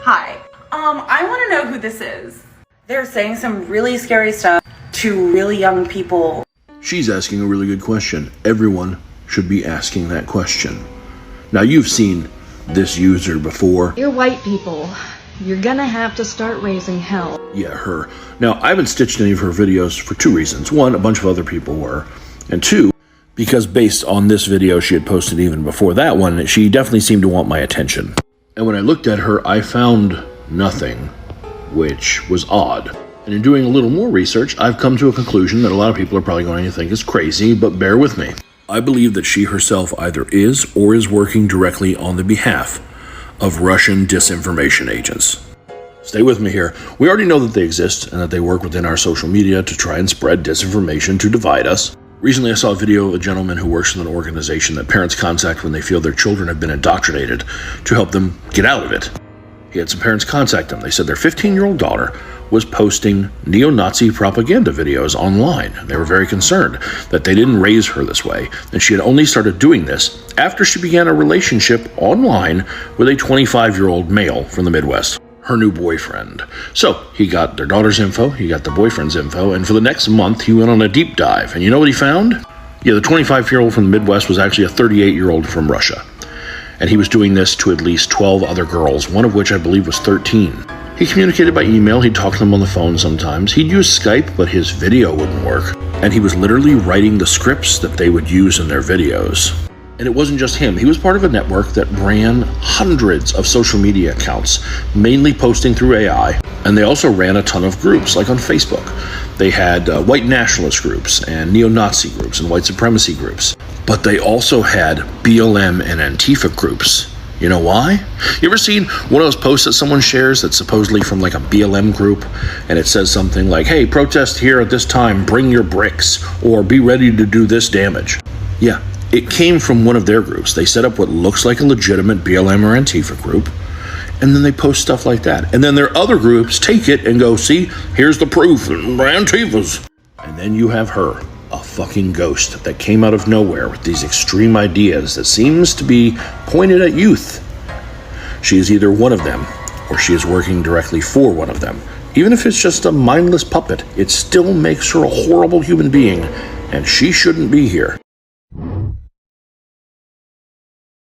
Hi, I want to know who this is. They're saying some really scary stuff to really young people. She's asking a really good question. Everyone should be asking that question. Now, you've seen this user before. You're white people. You're gonna have to start raising hell. Yeah, her. Now, I haven't stitched any of her videos for two reasons. One, a bunch of other people were. And two, because based on this video she had posted even before that one, she definitely seemed to want my attention. And when I looked at her, I found nothing, which was odd. And in doing a little more research, I've come to a conclusion that a lot of people are probably going to think is crazy, but bear with me. I believe that she herself either is or is working directly on the behalf of Russian disinformation agents. Stay with me here. We already know that they exist and that they work within our social media to try and spread disinformation to divide us. Recently, I saw a video of a gentleman who works with an organization that parents contact when they feel their children have been indoctrinated to help them get out of it. He had some parents contact him. They said their 15-year-old daughter was posting neo-Nazi propaganda videos online. They were very concerned that they didn't raise her this way, and she had only started doing this after she began a relationship online with a 25-year-old male from the Midwest, her new boyfriend. So he got their daughter's info, he got the boyfriend's info, and for the next month he went on a deep dive. And you know what he found? Yeah, the 25-year-old from the Midwest was actually a 38-year-old from Russia. And he was doing this to at least 12 other girls, one of which I believe was 13. He communicated by email, he'd talk to them on the phone sometimes. He'd use Skype, but his video wouldn't work. And he was literally writing the scripts that they would use in their videos. And it wasn't just him. He was part of a network that ran hundreds of social media accounts, mainly posting through AI. And they also ran a ton of groups, like on Facebook. They had white nationalist groups and neo-Nazi groups and white supremacy groups. But they also had BLM and Antifa groups. You know why? You ever seen one of those posts that someone shares that's supposedly from like a BLM group, and it says something like, hey, protest here at this time, bring your bricks, or be ready to do this damage? Yeah, it came from one of their groups. They set up what looks like a legitimate BLM or Antifa group, and then they post stuff like that. And then their other groups take it and go, see, here's the proof, Antifa's. And then you have her, a fucking ghost that came out of nowhere with these extreme ideas that seems to be pointed at youth. She is either one of them, or she is working directly for one of them. Even if it's just a mindless puppet, it still makes her a horrible human being, and she shouldn't be here.